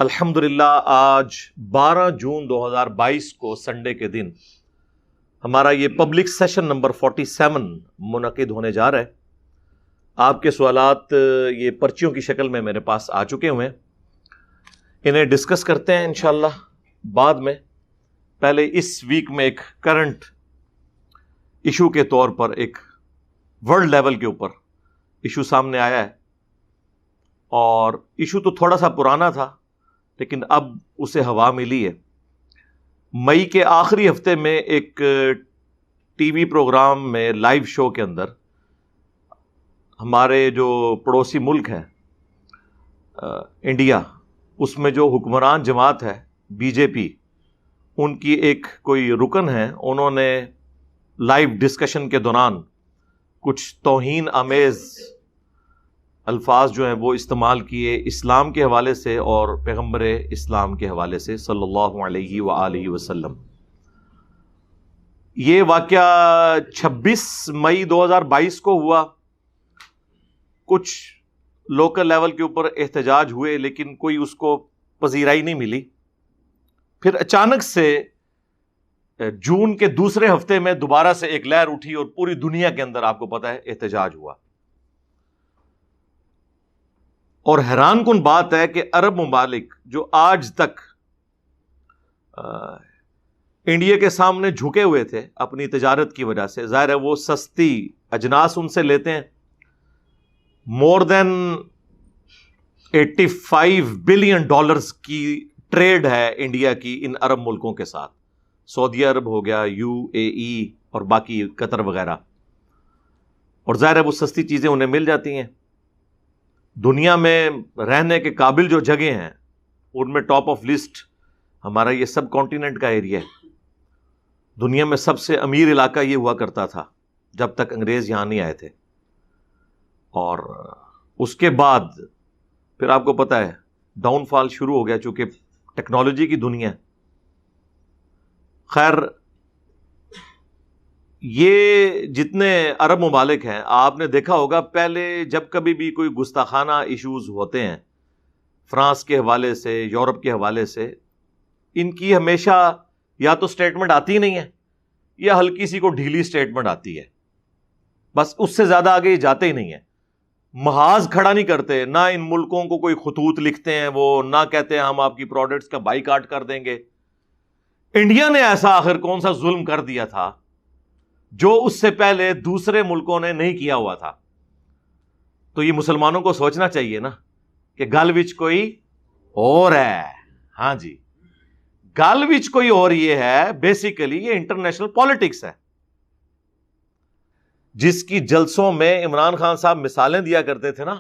الحمدللہ آج 12 جون 2022 کو سنڈے کے دن ہمارا یہ پبلک سیشن نمبر 47 منعقد ہونے جا رہا ہے۔ آپ کے سوالات یہ پرچیوں کی شکل میں میرے پاس آ چکے ہوئے ہیں، انہیں ڈسکس کرتے ہیں انشاءاللہ بعد میں۔ پہلے اس ویک میں ایک کرنٹ ایشو کے طور پر ایک ورلڈ لیول کے اوپر ایشو سامنے آیا ہے، اور ایشو تو تھوڑا سا پرانا تھا لیکن اب اسے ہوا ملی ہے۔ مئی کے آخری ہفتے میں ایک ٹی وی پروگرام میں لائیو شو کے اندر ہمارے جو پڑوسی ملک ہے انڈیا، اس میں جو حکمران جماعت ہے بی جے پی، ان کی ایک کوئی رکن ہے، انہوں نے لائیو ڈسکشن کے دوران کچھ توہین آمیز الفاظ جو ہیں وہ استعمال کیے اسلام کے حوالے سے اور پیغمبر اسلام کے حوالے سے صلی اللہ علیہ وآلہ وسلم۔ یہ واقعہ 26 مئی 2022 کو ہوا۔ کچھ لوکل لیول کے اوپر احتجاج ہوئے لیکن کوئی اس کو پذیرائی نہیں ملی۔ پھر اچانک سے جون کے دوسرے ہفتے میں دوبارہ سے ایک لہر اٹھی اور پوری دنیا کے اندر آپ کو پتہ ہے احتجاج ہوا۔ اور حیران کن بات ہے کہ عرب ممالک جو آج تک انڈیا کے سامنے جھکے ہوئے تھے اپنی تجارت کی وجہ سے، ظاہر ہے وہ سستی اجناس ان سے لیتے ہیں۔ مور دین $85 بلین کی ٹریڈ ہے انڈیا کی ان عرب ملکوں کے ساتھ، سعودی عرب ہو گیا، UAE اور باقی قطر وغیرہ، اور ظاہر ہے وہ سستی چیزیں انہیں مل جاتی ہیں۔ دنیا میں رہنے کے قابل جو جگہیں ہیں ان میں ٹاپ آف لسٹ ہمارا یہ سب کانٹیننٹ کا ایریا ہے۔ دنیا میں سب سے امیر علاقہ یہ ہوا کرتا تھا جب تک انگریز یہاں نہیں آئے تھے، اور اس کے بعد پھر آپ کو پتہ ہے ڈاؤن فال شروع ہو گیا چونکہ ٹیکنالوجی کی دنیا ہے۔ خیر، یہ جتنے عرب ممالک ہیں آپ نے دیکھا ہوگا پہلے جب کبھی بھی کوئی گستاخانہ ایشوز ہوتے ہیں فرانس کے حوالے سے، یورپ کے حوالے سے، ان کی ہمیشہ یا تو سٹیٹمنٹ آتی نہیں ہے یا ہلکی سی کو ڈھیلی سٹیٹمنٹ آتی ہے، بس اس سے زیادہ آگے یہ جاتے ہی نہیں ہیں۔ محاذ کھڑا نہیں کرتے، نہ ان ملکوں کو کوئی خطوط لکھتے ہیں، وہ نہ کہتے ہیں ہم آپ کی پروڈکٹس کا بائیکاٹ کر دیں گے۔ انڈیا نے ایسا آخر کون سا ظلم کر دیا تھا جو اس سے پہلے دوسرے ملکوں نے نہیں کیا ہوا تھا؟ تو یہ مسلمانوں کو سوچنا چاہیے نا کہ گل وچ کوئی اور ہے۔ ہاں جی، گل وچ کوئی اور یہ ہے، بیسیکلی یہ انٹرنیشنل پالیٹکس ہے، جس کی جلسوں میں عمران خان صاحب مثالیں دیا کرتے تھے نا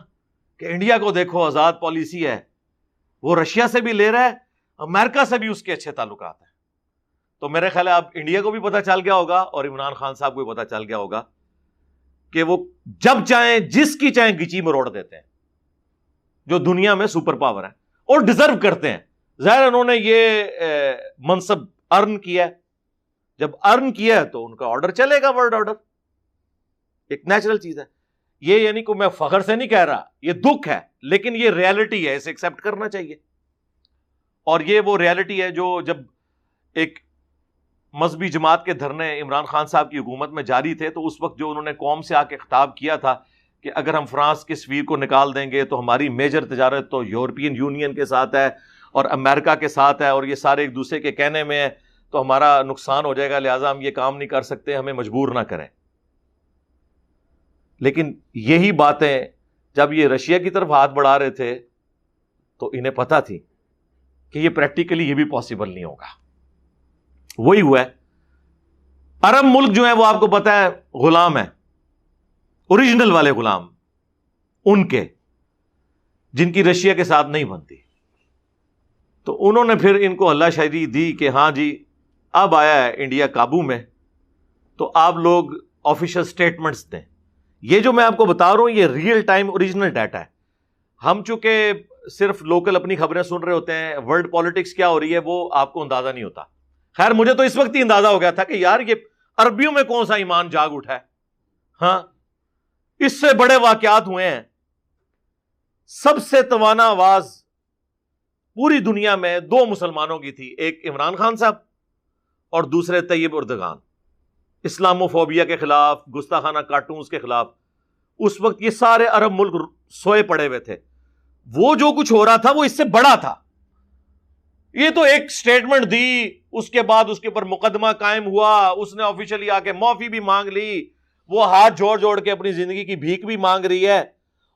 کہ انڈیا کو دیکھو آزاد پالیسی ہے، وہ رشیا سے بھی لے رہا ہے، امریکہ سے بھی اس کے اچھے تعلقات ہیں۔ تو میرے خیال ہے اب انڈیا کو بھی پتہ چل گیا ہوگا اور عمران خان صاحب کو بھی پتہ چل گیا ہوگا کہ وہ جب چاہیں جس کی چاہیں گچی مروڑ دیتے ہیں، جو دنیا میں سپر پاور ہے اور ڈیزرو کرتے ہیں۔ ظاہر انہوں نے یہ منصب ارن کیا ہے، جب ارن کیا ہے تو ان کا آرڈر چلے گا، ورلڈ آرڈر ایک نیچرل چیز ہے۔ یہ یعنی کہ میں فخر سے نہیں کہہ رہا، یہ دکھ ہے لیکن یہ ریالٹی ہے، اسے ایکسیپٹ کرنا چاہیے۔ اور یہ وہ ریالٹی ہے جو جب ایک مذہبی جماعت کے دھرنے عمران خان صاحب کی حکومت میں جاری تھے تو اس وقت جو انہوں نے قوم سے آ کے خطاب کیا تھا کہ اگر ہم فرانس کے سفیر کو نکال دیں گے تو ہماری میجر تجارت تو یورپین یونین کے ساتھ ہے اور امریکہ کے ساتھ ہے، اور یہ سارے ایک دوسرے کے کہنے میں ہیں تو ہمارا نقصان ہو جائے گا، لہٰذا ہم یہ کام نہیں کر سکتے، ہمیں مجبور نہ کریں۔ لیکن یہی باتیں جب یہ رشیا کی طرف ہاتھ بڑھا رہے تھے تو انہیں پتہ تھی کہ یہ پریکٹیکلی یہ بھی پاسبل نہیں ہوگا۔ وہی ہوا ہے۔ عرب ملک جو ہیں وہ آپ کو پتہ ہے غلام ہیں، اوریجنل والے غلام ان کے، جن کی رشیا کے ساتھ نہیں بنتی۔ تو انہوں نے پھر ان کو ہلہ شہری دی کہ ہاں جی اب آیا ہے انڈیا قابو میں، تو آپ لوگ آفیشل سٹیٹمنٹس دیں۔ یہ جو میں آپ کو بتا رہا ہوں یہ ریئل ٹائم اوریجنل ڈیٹا ہے۔ ہم چونکہ صرف لوکل اپنی خبریں سن رہے ہوتے ہیں، ورلڈ پالیٹکس کیا ہو رہی ہے وہ آپ کو اندازہ نہیں ہوتا۔ خیر مجھے تو اس وقت ہی اندازہ ہو گیا تھا کہ یار یہ عربیوں میں کون سا ایمان جاگ اٹھا ہے، ہاں اس سے بڑے واقعات ہوئے ہیں۔ سب سے توانا آواز پوری دنیا میں دو مسلمانوں کی تھی، ایک عمران خان صاحب اور دوسرے طیب اردگان، اسلاموفوبیا کے خلاف، گستاخانہ کارٹونز کے خلاف. اس وقت یہ سارے عرب ملک سوئے پڑے ہوئے تھے. وہ جو کچھ ہو رہا تھا وہ اس سے بڑا تھا. یہ تو ایک سٹیٹمنٹ دی، اس کے بعد اس کے اوپر مقدمہ قائم ہوا، اس نے آفیشلی آ کے معافی بھی مانگ لی، وہ ہاتھ جوڑ جوڑ کے اپنی زندگی کی بھیک بھی مانگ رہی ہے.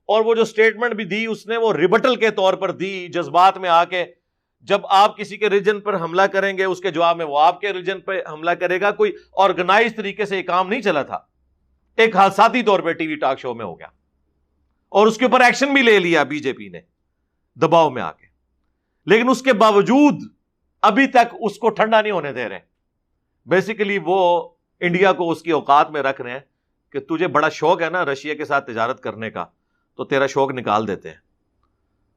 اور وہ جو سٹیٹمنٹ بھی دی اس نے وہ ریبٹل کے طور پر دی، جذبات میں آ کے. جب آپ کسی کے ریجن پر حملہ کریں گے اس کے جواب میں وہ آپ کے ریجن پہ حملہ کرے گا. کوئی آرگنائز طریقے سے یہ کام نہیں چلا تھا، ایک حادثاتی طور پہ ٹی وی ٹاک شو میں ہو گیا، اور اس کے اوپر ایکشن بھی لے لیا بی جے پی نے دباؤ میں آ کے. لیکن اس کے باوجود ابھی تک اس کو ٹھنڈا نہیں ہونے دے رہے. بیسیکلی وہ انڈیا کو اس کی اوقات میں رکھ رہے ہیں کہ تجھے بڑا شوق ہے نا رشیا کے ساتھ تجارت کرنے کا، تو تیرا شوق نکال دیتے ہیں.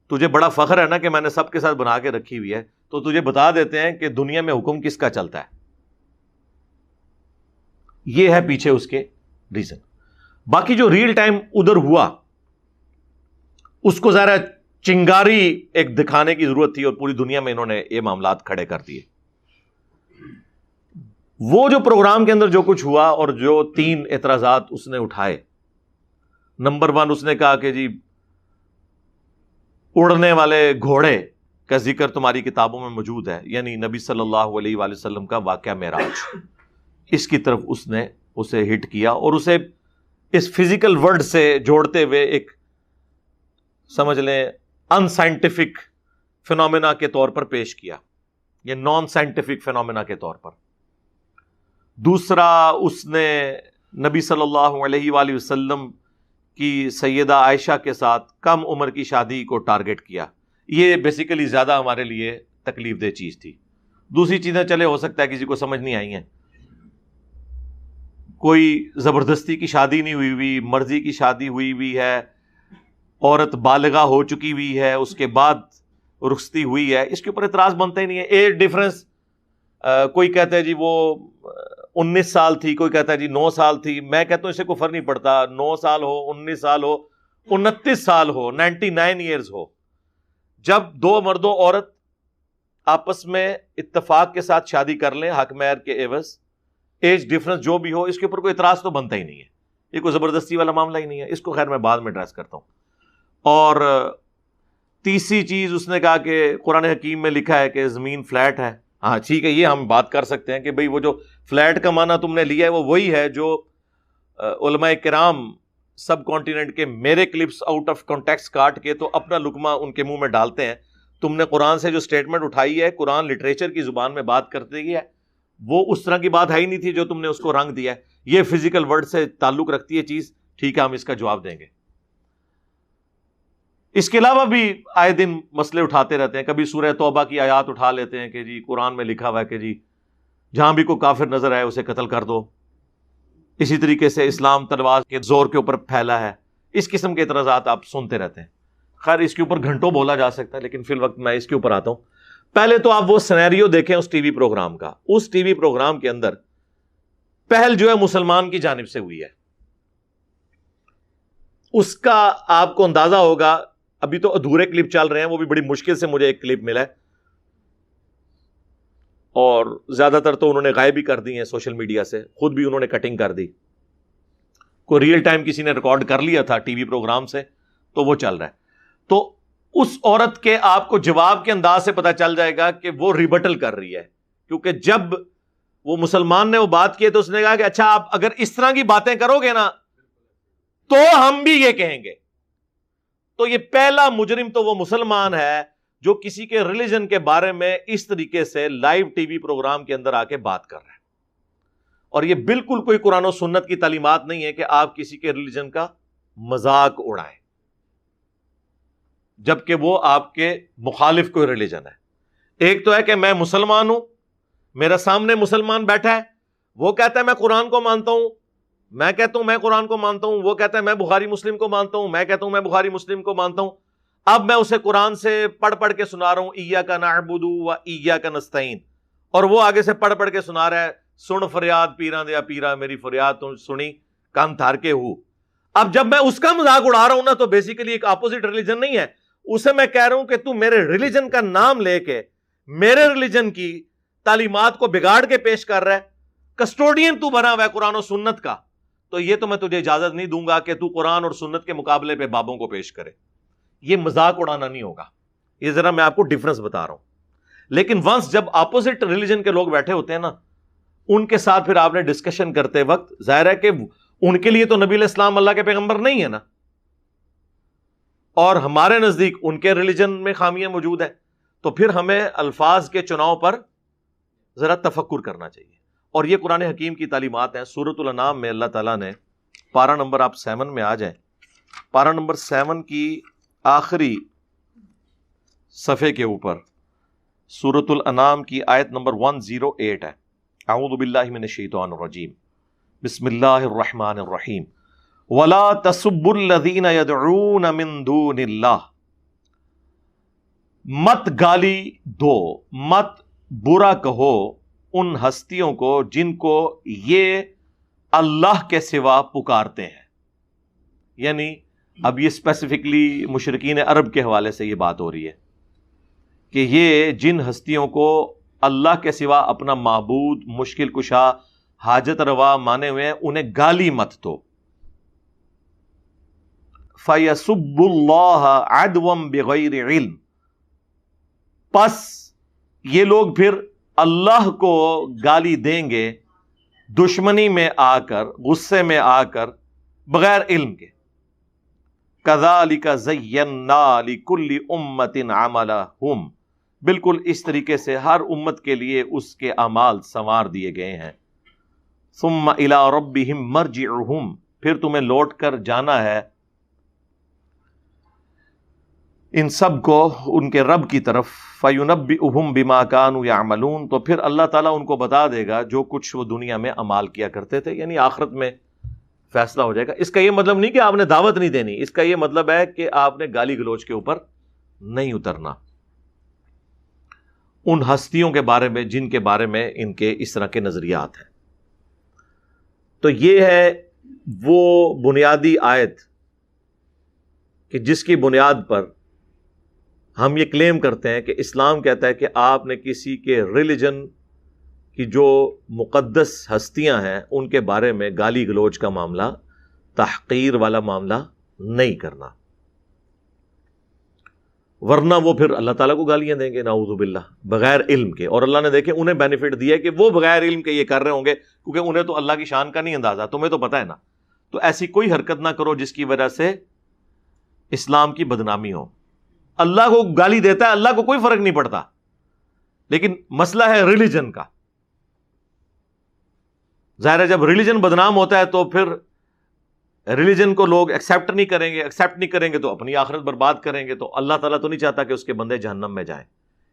تجھے بڑا فخر ہے نا کہ میں نے سب کے ساتھ بنا کے رکھی ہوئی ہے، تو تجھے بتا دیتے ہیں کہ دنیا میں حکم کس کا چلتا ہے. یہ ہے پیچھے اس کے ریزن. باقی جو ریل ٹائم ادھر ہوا اس کو ذرا چنگاری ایک دکھانے کی ضرورت تھی، اور پوری دنیا میں انہوں نے یہ معاملات کھڑے کر دیے. وہ جو پروگرام کے اندر جو کچھ ہوا اور جو 3 اعتراضات اس نے اٹھائے، نمبر 1 اس نے کہا کہ جی اڑنے والے گھوڑے کا ذکر تمہاری کتابوں میں موجود ہے، یعنی نبی صلی اللہ علیہ وآلہ وسلم کا واقعہ معراج، اس کی طرف اس نے اسے ہٹ کیا اور اسے اس فزیکل ورلڈ سے جوڑتے ہوئے ایک سمجھ لیں ان سائنٹیفک فینومینا کے طور پر پیش کیا، یہ نان سائنٹیفک فینومینا کے طور پر. دوسرا اس نے نبی صلی اللہ علیہ وآلہ وسلم کی سیدہ عائشہ کے ساتھ کم عمر کی شادی کو ٹارگٹ کیا. یہ بیسیکلی زیادہ ہمارے لیے تکلیف دہ چیز تھی. دوسری چیزیں چلے ہو سکتا ہے کسی کو سمجھ نہیں آئی ہیں، کوئی زبردستی کی شادی نہیں ہوئی ہوئی، مرضی کی شادی ہوئی ہوئی ہے، عورت بالغہ ہو چکی ہوئی ہے، اس کے بعد رخصتی ہوئی ہے، اس کے اوپر اعتراض بنتا ہی نہیں ہے. ایج ڈفرنس، کوئی کہتا ہے جی وہ 19 سال تھی، کوئی کہتا ہے جی 9 سال تھی. میں کہتا ہوں اس سے کوئی فرق نہیں پڑتا، 9 سال ہو، 19 سال ہو، 29 سال ہو، 99 ایئرز ہو. جب 2 مرد و عورت آپس میں اتفاق کے ساتھ شادی کر لیں حق مہر کے عوض، ایج ڈفرنس جو بھی ہو، اس کے اوپر کوئی اعتراض تو بنتا ہی نہیں ہے. یہ کوئی زبردستی والا معاملہ ہی نہیں ہے. اس کو خیر میں بعد میں ایڈریس کرتا ہوں. اور تیسری چیز اس نے کہا کہ قرآن حکیم میں لکھا ہے کہ زمین فلیٹ ہے. ہاں ٹھیک ہے، یہ ہم بات کر سکتے ہیں کہ بھئی وہ جو فلیٹ کا معنی تم نے لیا ہے وہ وہی ہے جو علماء کرام سب کانٹیننٹ کے میرے کلپس آؤٹ آف کانٹیکسٹ کاٹ کے تو اپنا لقمہ ان کے منہ میں ڈالتے ہیں. تم نے قرآن سے جو سٹیٹمنٹ اٹھائی ہے، قرآن لٹریچر کی زبان میں بات کرتے گی ہے، وہ اس طرح کی بات ہے ہی نہیں تھی جو تم نے اس کو رنگ دیا ہے. یہ فزیکل ورڈ سے تعلق رکھتی ہے چیز، ٹھیک ہے ہم اس کا جواب دیں گے. اس کے علاوہ بھی آئے دن مسئلے اٹھاتے رہتے ہیں. کبھی سورہ توبہ کی آیات اٹھا لیتے ہیں کہ جی قرآن میں لکھا ہوا ہے کہ جی جہاں بھی کوئی کافر نظر آئے اسے قتل کر دو. اسی طریقے سے اسلام تلوار کے زور کے اوپر پھیلا ہے. اس قسم کے اعتراضات آپ سنتے رہتے ہیں. خیر اس کے اوپر گھنٹوں بولا جا سکتا ہے، لیکن فی الوقت میں اس کے اوپر آتا ہوں. پہلے تو آپ وہ سینیریو دیکھیں اس ٹی وی پروگرام کا. اس ٹی وی پروگرام کے اندر پہل جو ہے مسلمان کی جانب سے ہوئی ہے. اس کا آپ کو اندازہ ہوگا، ابھی تو ادھورے کلپ چل رہے ہیں، وہ بھی بڑی مشکل سے مجھے ایک کلپ ملا ہے، اور زیادہ تر تو انہوں نے غائب بھی کر دی ہیں سوشل میڈیا سے، خود بھی انہوں نے کٹنگ کر دی. کوئی ریئل ٹائم کسی نے ریکارڈ کر لیا تھا ٹی وی پروگرام سے تو وہ چل رہا ہے. تو اس عورت کے آپ کو جواب کے انداز سے پتہ چل جائے گا کہ وہ ریبٹل کر رہی ہے. کیونکہ جب وہ مسلمان نے وہ بات کی تو اس نے کہا کہ اچھا آپ اگر اس طرح کی باتیں کرو گے نا تو ہم بھی یہ کہیں گے. تو یہ پہلا مجرم تو وہ مسلمان ہے جو کسی کے ریلیجن کے بارے میں اس طریقے سے لائیو ٹی وی پروگرام کے اندر آ کے بات کر رہا ہے. اور یہ بالکل کوئی قرآن و سنت کی تعلیمات نہیں ہے کہ آپ کسی کے ریلیجن کا مذاق اڑائیں، جبکہ وہ آپ کے مخالف کوئی ریلیجن ہے. ایک تو ہے کہ میں مسلمان ہوں، میرا سامنے مسلمان بیٹھا ہے، وہ کہتا ہے میں قرآن کو مانتا ہوں، میں کہتا ہوں میں قرآن کو مانتا ہوں، وہ کہتا ہے میں بخاری مسلم کو مانتا ہوں، میں کہتا ہوں میں بخاری مسلم کو مانتا ہوں. اب میں اسے قرآن سے پڑھ کے سنا رہا ہوں ایاک نعبد و ایاک نستعین، اور وہ آگے سے پڑھ کے سنا رہا ہے سن فریاد پیراں دیا پیرا میری فریاد تو سنی کان تھار کے ہو. اب جب میں اس کا مذاق اڑا رہا ہوں نا تو بیسیکلی ایک اپوزٹ ریلیجن نہیں ہے، اسے میں کہہ رہا ہوں کہ تو میرے ریلیجن کا نام لے کے میرے ریلیجن کی تعلیمات کو بگاڑ کے پیش کر رہا ہے، کسٹوڈین تو بنا ہوا ہے قرآن و سنت کا، تو یہ تو میں تجھے اجازت نہیں دوں گا کہ تو قرآن اور سنت کے مقابلے پہ بابوں کو پیش کرے. یہ مذاق اڑانا نہیں ہوگا. یہ ذرا میں آپ کو ڈفرنس بتا رہا ہوں. لیکن ونس جب اپوزٹ ریلیجن کے لوگ بیٹھے ہوتے ہیں نا، ان کے ساتھ پھر آپ نے ڈسکشن کرتے وقت ظاہر ہے کہ ان کے لیے تو نبی علیہ السلام اللہ کے پیغمبر نہیں ہے نا، اور ہمارے نزدیک ان کے ریلیجن میں خامیاں موجود ہیں، تو پھر ہمیں الفاظ کے چناؤ پر ذرا تفکر کرنا چاہیے. اور یہ قرآن حکیم کی تعلیمات ہیں. سورۃ الانعام میں اللہ تعالیٰ نے پارہ نمبر آپ 7 میں آ جائیں، پارہ نمبر 7 کی آخری صفحے کے اوپر سورۃ الانعام کی آیت نمبر 108 ہے. اعوذ باللہ من الشیطان الرجیم، بسم اللہ الرحمن الرحیم. وَلَا تَسُبُّوا الَّذِينَ يَدْعُونَ مِن دُونِ اللَّهِ، مت گالی دو، مت برا کہو ان ہستیوں کو جن کو یہ اللہ کے سوا پکارتے ہیں. یعنی اب یہ اسپیسیفکلی مشرکین عرب کے حوالے سے یہ بات ہو رہی ہے کہ یہ جن ہستیوں کو اللہ کے سوا اپنا معبود، مشکل کشا، حاجت روا مانے ہوئے ہیں، انہیں گالی مت دو. فَيَسُبُّ اللَّهَ عَدْوًا بِغَيْرِ عِلْمٍ، پس یہ لوگ پھر اللہ کو گالی دیں گے دشمنی میں آ کر، غصے میں آ کر، بغیر علم کے. كَذَلِكَ زَيَّنَّا لِكُلِّ أُمَّةٍ عَمَلَهُمْ، بالکل اس طریقے سے ہر امت کے لیے اس کے اعمال سنوار دیے گئے ہیں. ثُمَّ إِلَىٰ رَبِّهِمْ مَرْجِعُهُمْ، پھر تمہیں لوٹ کر جانا ہے ان سب کو ان کے رب کی طرف. فَيُنَبِّئُهُمْ بِمَا كَانُوا يَعْمَلُونَ، تو پھر اللہ تعالیٰ ان کو بتا دے گا جو کچھ وہ دنیا میں اعمال کیا کرتے تھے. یعنی آخرت میں فیصلہ ہو جائے گا. اس کا یہ مطلب نہیں کہ آپ نے دعوت نہیں دینی، اس کا یہ مطلب ہے کہ آپ نے گالی گلوچ کے اوپر نہیں اترنا ان ہستیوں کے بارے میں جن کے بارے میں ان کے اس طرح کے نظریات ہیں. تو یہ ہے وہ بنیادی آیت کہ جس کی بنیاد پر ہم یہ کلیم کرتے ہیں کہ اسلام کہتا ہے کہ آپ نے کسی کے ریلیجن کی جو مقدس ہستیاں ہیں ان کے بارے میں گالی گلوچ کا معاملہ، تحقیر والا معاملہ نہیں کرنا، ورنہ وہ پھر اللہ تعالیٰ کو گالیاں دیں گے نعوذ باللہ بغیر علم کے. اور اللہ نے دیکھے انہیں بینیفٹ دیا کہ وہ بغیر علم کے یہ کر رہے ہوں گے، کیونکہ انہیں تو اللہ کی شان کا نہیں اندازہ، تمہیں تو پتہ ہے نا. تو ایسی کوئی حرکت نہ کرو جس کی وجہ سے اسلام کی بدنامی ہو. اللہ کو گالی دیتا ہے، اللہ کو کوئی فرق نہیں پڑتا، لیکن مسئلہ ہے ریلیجن کا. ظاہر ہے جب ریلیجن بدنام ہوتا ہے تو پھر ریلیجن کو لوگ ایکسیپٹ نہیں کریں گے تو اپنی آخرت برباد کریں گے. تو اللہ تعالیٰ تو نہیں چاہتا کہ اس کے بندے جہنم میں جائیں.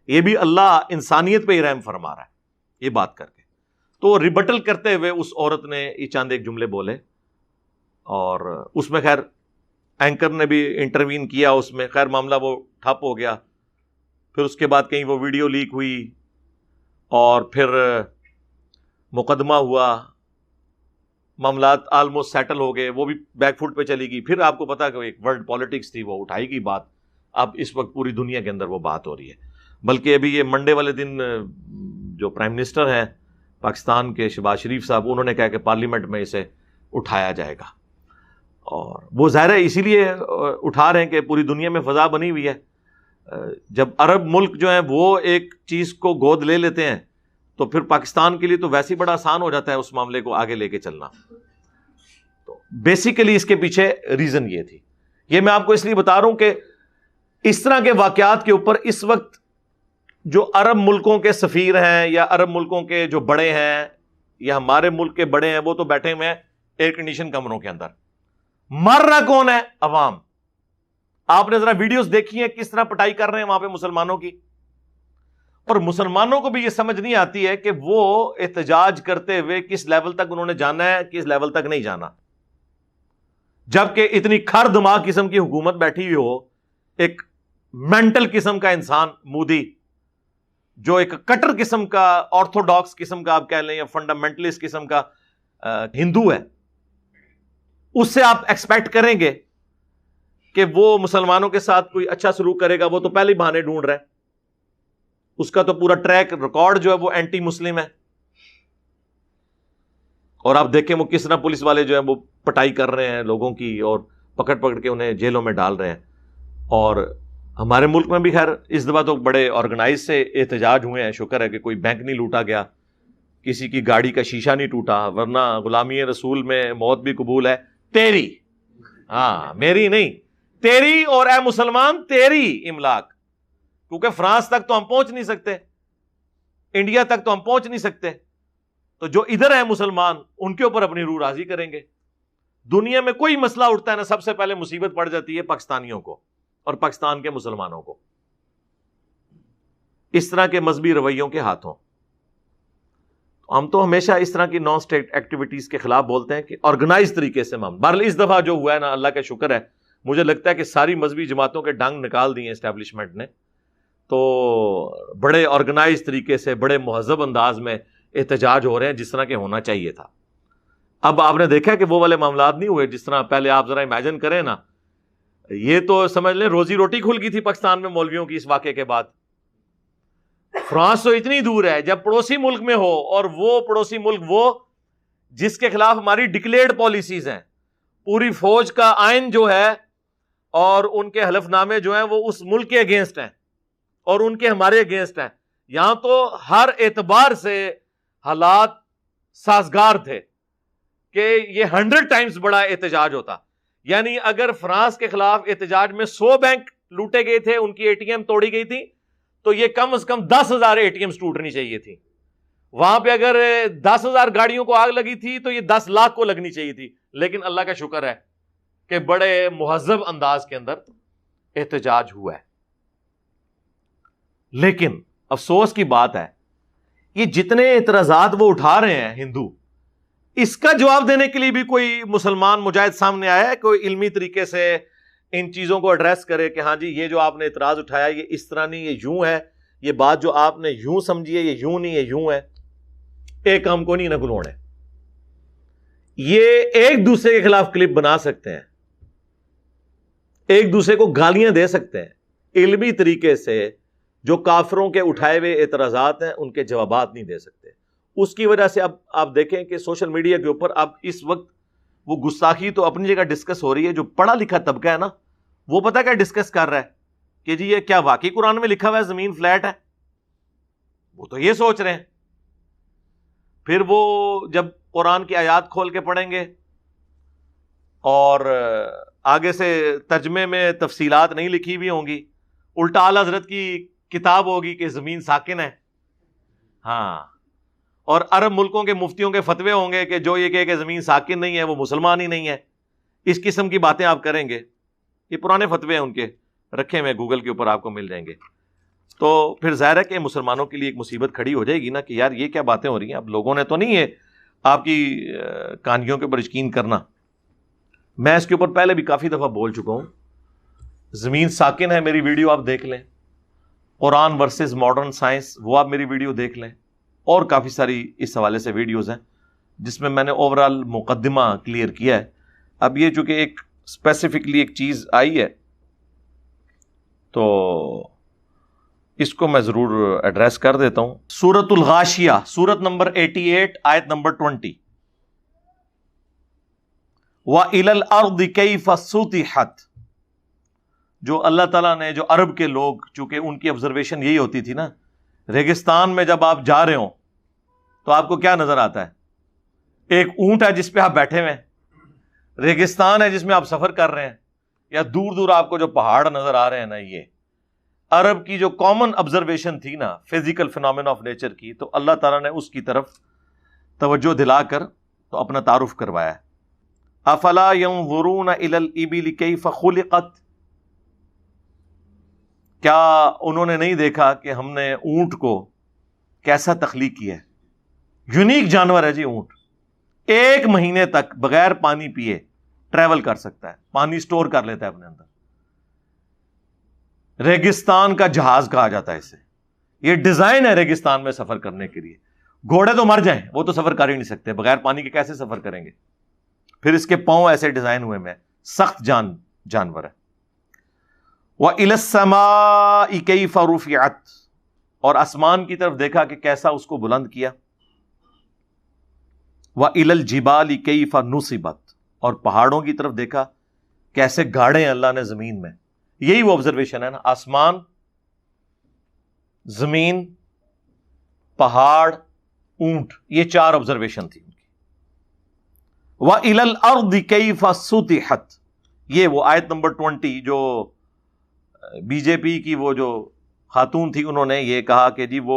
یہ بھی اللہ انسانیت پہ ہی رحم فرما رہا ہے یہ بات کر کے. تو ریبٹل کرتے ہوئے اس عورت نے یہ چند ایک جملے بولے، اور اس میں خیر اینکر نے بھی انٹروین کیا، اس میں خیر معاملہ وہ ٹھپ ہو گیا. پھر اس کے بعد کہیں وہ ویڈیو لیک ہوئی اور پھر مقدمہ ہوا، معاملات آلموسٹ سیٹل ہو گئے، وہ بھی بیک فوٹ پہ چلی گئی. پھر آپ کو پتا کہ ایک ورلڈ پالیٹکس تھی، وہ اٹھائی گئی بات. اب اس وقت پوری دنیا کے اندر وہ بات ہو رہی ہے. بلکہ ابھی یہ منڈے والے دن جو پرائم منسٹر ہیں پاکستان کے شہباز شریف صاحب، انہوں نے کہا کہ پارلیمنٹ میں اسے اٹھایا جائے گا. اور وہ ظاہر ہے اسی لیے اٹھا رہے ہیں کہ پوری دنیا میں فضا بنی ہوئی ہے. جب عرب ملک جو ہیں وہ ایک چیز کو گود لے لیتے ہیں تو پھر پاکستان کے لیے تو ویسے ہی بڑا آسان ہو جاتا ہے اس معاملے کو آگے لے کے چلنا. تو بیسیکلی اس کے پیچھے ریزن یہ تھی. یہ میں آپ کو اس لیے بتا رہا ہوں کہ اس طرح کے واقعات کے اوپر اس وقت جو عرب ملکوں کے سفیر ہیں یا عرب ملکوں کے جو بڑے ہیں یا ہمارے ملک کے بڑے ہیں، وہ تو بیٹھے ہوئے ہیں ایئر کنڈیشن کمروں کے اندر. مر رہا کون ہے؟ عوام. آپ نے ذرا ویڈیوز دیکھی ہیں کس طرح پٹائی کر رہے ہیں وہاں پہ مسلمانوں کی. اور مسلمانوں کو بھی یہ سمجھ نہیں آتی ہے کہ وہ احتجاج کرتے ہوئے کس لیول تک انہوں نے جانا ہے، کس لیول تک نہیں جانا. جبکہ اتنی کھر دماغ قسم کی حکومت بیٹھی ہوئی ہو، ایک مینٹل قسم کا انسان مودی جو ایک کٹر قسم کا، آرتھوڈاکس قسم کا آپ کہہ لیں یا فنڈامنٹلسٹ قسم کا ہندو ہے، اس سے آپ ایکسپیکٹ کریں گے کہ وہ مسلمانوں کے ساتھ کوئی اچھا سلوک کرے گا، وہ تو پہلے ہی بہانے ڈھونڈ رہا ہے، اس کا تو پورا ٹریک ریکارڈ جو ہے وہ اینٹی مسلم ہے. اور آپ دیکھیں وہ کس طرح پولیس والے جو ہیں وہ پٹائی کر رہے ہیں لوگوں کی اور پکڑ پکڑ کے انہیں جیلوں میں ڈال رہے ہیں. اور ہمارے ملک میں بھی خیر اس دفعہ تو بڑے آرگنائز سے احتجاج ہوئے ہیں، شکر ہے کہ کوئی بینک نہیں لوٹا گیا، کسی کی گاڑی کا شیشہ نہیں ٹوٹا، ورنہ غلامی رسول میں موت بھی قبول ہے تیری، ہاں میری نہیں، تیری، اور اے مسلمان تیری املاک. کیونکہ فرانس تک تو ہم پہنچ نہیں سکتے، انڈیا تک تو ہم پہنچ نہیں سکتے، تو جو ادھر ہیں مسلمان ان کے اوپر اپنی روح راضی کریں گے. دنیا میں کوئی مسئلہ اٹھتا ہے نا، سب سے پہلے مصیبت پڑ جاتی ہے پاکستانیوں کو اور پاکستان کے مسلمانوں کو، اس طرح کے مذہبی رویوں کے ہاتھوں. ہم تو ہمیشہ اس طرح کی نان اسٹیٹ ایکٹیویٹیز کے خلاف بولتے ہیں کہ آرگنائز طریقے سے بہرحال اس دفعہ جو ہوا ہے نا، اللہ کا شکر ہے، مجھے لگتا ہے کہ ساری مذہبی جماعتوں کے ڈنگ نکال دیے اسٹیبلشمنٹ نے، تو بڑے آرگنائز طریقے سے بڑے مہذب انداز میں احتجاج ہو رہے ہیں جس طرح کے ہونا چاہیے تھا. اب آپ نے دیکھا کہ وہ والے معاملات نہیں ہوئے جس طرح پہلے. آپ ذرا امیجن کریں نا، یہ تو سمجھ لیں روزی روٹی کھل گئی تھی پاکستان میں مولویوں کی اس واقعے کے بعد. فرانس تو اتنی دور ہے، جب پڑوسی ملک میں ہو، اور وہ پڑوسی ملک وہ جس کے خلاف ہماری ڈکلیئرڈ پالیسیز ہیں، پوری فوج کا آئین جو ہے اور ان کے حلف نامے جو ہیں وہ اس ملک کے اگینسٹ ہیں اور ان کے ہمارے اگینسٹ ہیں. یہاں تو ہر اعتبار سے حالات سازگار تھے کہ یہ 100 ٹائمز بڑا احتجاج ہوتا. یعنی اگر فرانس کے خلاف احتجاج میں 100 بینک لوٹے گئے تھے، ان کی اے ٹی ایم توڑی گئی تھی، تو یہ کم از کم 10,000 اے ٹی ایمز ٹوٹنی چاہیے تھی. وہاں پہ اگر 10,000 گاڑیوں کو آگ لگی تھی تو یہ 10 لاکھ کو لگنی چاہیے تھی. لیکن اللہ کا شکر ہے کہ بڑے مہذب انداز کے اندر احتجاج ہوا ہے. لیکن افسوس کی بات ہے، یہ جتنے اعتراضات وہ اٹھا رہے ہیں ہندو، اس کا جواب دینے کے لیے بھی کوئی مسلمان مجاہد سامنے آیا ہے، کوئی علمی طریقے سے ان چیزوں کو ایڈریس کرے کہ ہاں جی یہ جو آپ نے اعتراض اٹھایا یہ اس طرح نہیں، یہ یوں ہے، یہ بات جو آپ نے یوں سمجھی ہے یہ یوں نہیں، یہ یوں ہے. ایک کام کو نہیں نہ گلوڑے. یہ ایک دوسرے کے خلاف کلپ بنا سکتے ہیں، ایک دوسرے کو گالیاں دے سکتے ہیں، علمی طریقے سے جو کافروں کے اٹھائے ہوئے اعتراضات ہیں ان کے جوابات نہیں دے سکتے. اس کی وجہ سے اب آپ دیکھیں کہ سوشل میڈیا کے اوپر اب اس وقت وہ گستاخی تو اپنی جگہ ڈسکس ہو رہی ہے. جو پڑھا لکھا طبقہ ہے نا، وہ پتہ کیا ڈسکس کر رہا ہے کہ جی یہ کیا واقعی قرآن میں لکھا ہوا ہے زمین فلیٹ ہے؟ وہ تو یہ سوچ رہے ہیں. پھر وہ جب قرآن کی آیات کھول کے پڑھیں گے اور آگے سے ترجمے میں تفصیلات نہیں لکھی ہوئی ہوں گی، الٹا اعلیٰ حضرت کی کتاب ہوگی کہ زمین ساکن ہے. ہاں، اور عرب ملکوں کے مفتیوں کے فتوے ہوں گے کہ جو یہ کہے کہ زمین ساکن نہیں ہے وہ مسلمان ہی نہیں ہے. اس قسم کی باتیں آپ کریں گے. یہ پرانے فتوے ہیں ان کے، رکھے ہوئے گوگل کے اوپر آپ کو مل جائیں گے. تو پھر ظاہر ہے کہ مسلمانوں کے لیے ایک مصیبت کھڑی ہو جائے گی نا کہ یار یہ کیا باتیں ہو رہی ہیں. اب لوگوں نے تو نہیں ہے آپ کی کہانیوں کے اوپر یقین کرنا. میں اس کے اوپر پہلے بھی کافی دفعہ بول چکا ہوں. زمین ساکن ہے میری ویڈیو آپ دیکھ لیں، قرآن ورسز ماڈرن سائنس وہ آپ میری ویڈیو دیکھ لیں، اور کافی ساری اس حوالے سے ویڈیوز ہیں جس میں نے اوورال مقدمہ کلیئر کیا ہے. اب یہ چونکہ ایک اسپیسیفکلی ایک چیز آئی ہے تو اس کو میں ضرور ایڈریس کر دیتا ہوں. سورۃ الغاشیہ، سورت نمبر 88 آیت نمبر 20. وَإِلَى الْأَرْضِ كَيْفَ سُطِحَتْ. جو اللہ تعالیٰ نے، جو عرب کے لوگ، چونکہ ان کی آبزرویشن یہی ہوتی تھی نا، ریگستان میں جب آپ جا رہے ہوں تو آپ کو کیا نظر آتا ہے؟ ایک اونٹ ہے جس پہ آپ بیٹھے ہوئے ہیں، ریگستان ہے جس میں آپ سفر کر رہے ہیں، یا دور دور آپ کو جو پہاڑ نظر آ رہے ہیں نا. یہ عرب کی جو کامن آبزرویشن تھی نا فزیکل فینومینا آف نیچر کی، تو اللہ تعالیٰ نے اس کی طرف توجہ دلا کر تو اپنا تعارف کروایا. افلا ينظرون الى الابل كيف خلقت. کیا انہوں نے نہیں دیکھا کہ ہم نے اونٹ کو کیسا تخلیق کیا ہے؟ یونیک جانور ہے جی اونٹ. 1 مہینے تک بغیر پانی پیے ٹریول کر سکتا ہے، پانی سٹور کر لیتا ہے اپنے اندر. ریگستان کا جہاز کہا جاتا ہے اسے. یہ ڈیزائن ہے ریگستان میں سفر کرنے کے لیے. گھوڑے تو مر جائیں، وہ تو سفر کر ہی نہیں سکتے، بغیر پانی کے کیسے سفر کریں گے؟ پھر اس کے پاؤں ایسے ڈیزائن ہوئے میں، سخت جانور ہے. وَإِلَى السَّمَاءِ كَيْفَ رُفِعَتْ، اور آسمان کی طرف دیکھا کہ کیسا اس کو بلند کیا. وَإِلَى الْجِبَالِ كَيْفَ نُصِبَتْ، اور پہاڑوں کی طرف دیکھا کیسے گاڑے ہیں اللہ نے زمین میں. یہی وہ آبزرویشن ہے نا، آسمان، زمین، پہاڑ، اونٹ، یہ 4 آبزرویشن تھی ان کی. وَإِلَى الْأَرْضِ كَيْفَ سُطِحَتْ، یہ وہ آیت نمبر 20 جو بی جے پی کی وہ جو خاتون تھی، انہوں نے یہ کہا کہ جی وہ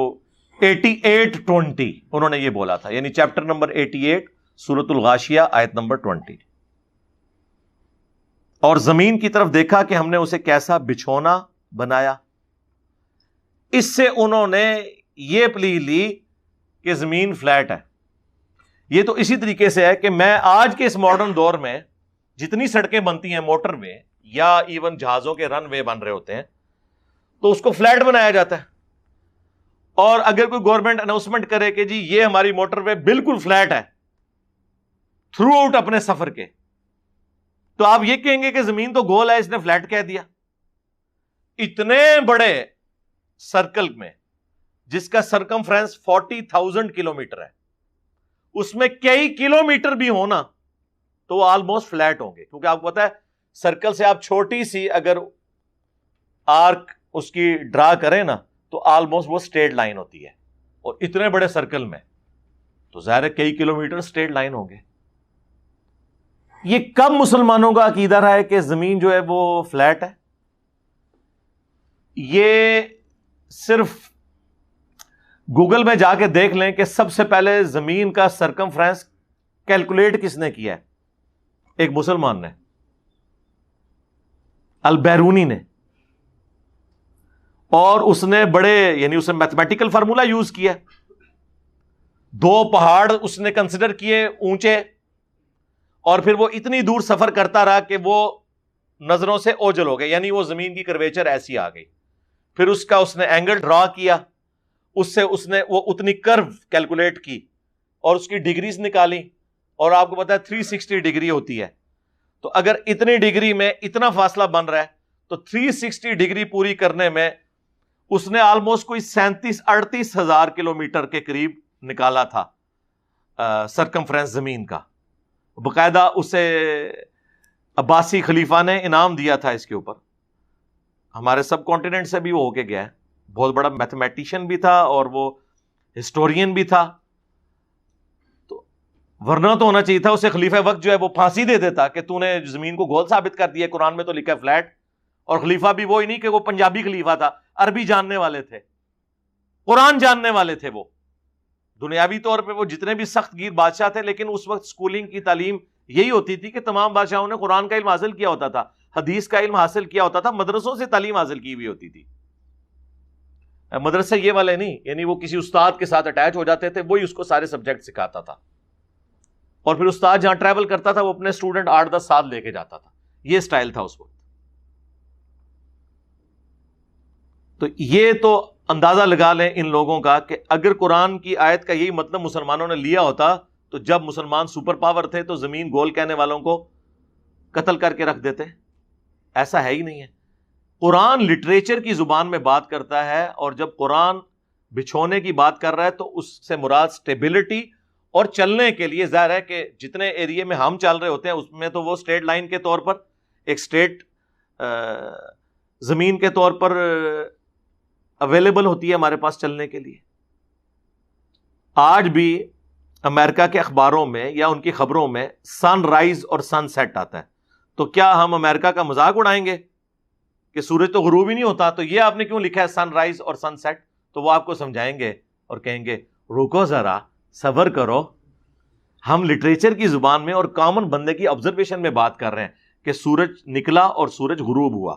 88-20 انہوں نے یہ بولا تھا، یعنی چیپٹر نمبر 88 سورۃ الغاشیہ آیت نمبر 20. اور زمین کی طرف دیکھا کہ ہم نے اسے کیسا بچھونا بنایا. اس سے انہوں نے یہ پلی لی کہ زمین فلیٹ ہے. یہ تو اسی طریقے سے ہے کہ میں آج کے اس ماڈرن دور میں جتنی سڑکیں بنتی ہیں، موٹر وے یا ایون جہازوں کے رن وے بن رہے ہوتے ہیں، تو اس کو فلیٹ بنایا جاتا ہے. اور اگر کوئی گورنمنٹ اناؤنسمنٹ کرے کہ جی یہ ہماری موٹر وے بالکل فلیٹ ہے تھرو آؤٹ اپنے سفر کے، تو آپ یہ کہیں گے کہ زمین تو گول ہے، اس نے فلیٹ کہہ دیا. اتنے بڑے سرکل میں جس کا سرکمفرنس 40,000 کلومیٹر ہے، اس میں کئی کلومیٹر بھی ہونا تو وہ آلموسٹ فلیٹ ہوں گے، کیونکہ آپ کو پتا ہے سرکل سے آپ چھوٹی سی اگر آرک اس کی ڈرا کریں نا تو آلموسٹ وہ اسٹریٹ لائن ہوتی ہے، اور اتنے بڑے سرکل میں تو ظاہر ہے کئی کلومیٹر اسٹریٹ لائن ہوں گے. یہ کب مسلمانوں کا عقیدہ رہا ہے کہ زمین جو ہے وہ فلیٹ ہے؟ یہ صرف گوگل میں جا کے دیکھ لیں کہ سب سے پہلے زمین کا سرکمفرنس کیلکولیٹ کس نے کیا ہے؟ ایک مسلمان نے، البیرونی نے. اور اس نے بڑے یعنی اس نے میتھمیٹیکل فارمولا یوز کیا. 2 پہاڑ اس نے کنسیڈر کیے اونچے، اور پھر وہ اتنی دور سفر کرتا رہا کہ وہ نظروں سے اوجل ہو گئے، یعنی وہ زمین کی کرویچر ایسی آ گئی. پھر اس نے اینگل ڈرا کیا، اس سے اس نے وہ اتنی کرو کیلکولیٹ کی اور اس کی ڈگریز نکالی، اور آپ کو پتا ہے 360 ڈگری ہوتی ہے. تو اگر اتنی ڈگری میں اتنا فاصلہ بن رہا ہے تو 360 ڈگری پوری کرنے میں اس نے آلموسٹ کوئی 37-38 ہزار کلومیٹر کے قریب نکالا تھا سرکمفرنس زمین کا. باقاعدہ اسے عباسی خلیفہ نے انعام دیا تھا اس کے اوپر. ہمارے سب کانٹیننٹ سے بھی وہ ہو کے گیا ہے. بہت بڑا میتھمیٹیشین بھی تھا اور وہ ہسٹورین بھی تھا. تو ورنہ تو ہونا چاہیے تھا اسے خلیفہ وقت جو ہے وہ پھانسی دے دیتا کہ تو نے زمین کو گول ثابت کر دیا، قرآن میں تو لکھا ہے فلیٹ. اور خلیفہ بھی وہی نہیں کہ وہ پنجابی خلیفہ تھا، عربی جاننے والے تھے، قرآن جاننے والے تھے. وہ دنیاوی طور پہ وہ جتنے بھی سخت گیر بادشاہ تھے، لیکن اس وقت سکولنگ کی تعلیم یہی ہوتی تھی کہ تمام بادشاہوں نے قرآن کا علم حاصل کیا ہوتا تھا، حدیث کا علم حاصل کیا ہوتا تھا، مدرسوں سے تعلیم حاصل کی ہوئی ہوتی تھی. مدرسے یہ والے نہیں، یعنی وہ کسی استاد کے ساتھ اٹیچ ہو جاتے تھے، وہی اس کو سارے سبجیکٹ سکھاتا تھا. اور پھر استاد جہاں ٹریول کرتا تھا وہ اپنے اسٹوڈنٹ 8-10 سال لے کے جاتا تھا. یہ سٹائل تھا اس وقت. تو یہ تو اندازہ لگا لیں ان لوگوں کا کہ اگر قرآن کی آیت کا یہی مطلب مسلمانوں نے لیا ہوتا تو جب مسلمان سپر پاور تھے تو زمین گول کہنے والوں کو قتل کر کے رکھ دیتے. ایسا ہے ہی نہیں ہے. قرآن لٹریچر کی زبان میں بات کرتا ہے، اور جب قرآن بچھونے کی بات کر رہا ہے تو اس سے مراد سٹیبلٹی اور چلنے کے لیے. ظاہر ہے کہ جتنے ایریے میں ہم چل رہے ہوتے ہیں اس میں تو وہ اسٹریٹ لائن کے طور پر ایک اسٹریٹ زمین کے طور پر اویلیبل ہوتی ہے ہمارے پاس چلنے کے لیے. آج بھی امریکہ کے اخباروں میں یا ان کی خبروں میں سن رائز اور سن سیٹ آتا ہے. تو کیا ہم امریکہ کا مذاق اڑائیں گے کہ سورج تو غروب ہی نہیں ہوتا، تو یہ آپ نے کیوں لکھا ہے سن رائز اور سن سیٹ؟ تو وہ آپ کو سمجھائیں گے اور کہیں گے رکو ذرا، صبر کرو. ہم لٹریچر کی زبان میں اور کامن بندے کی آبزرویشن میں بات کر رہے ہیں کہ سورج نکلا اور سورج غروب ہوا.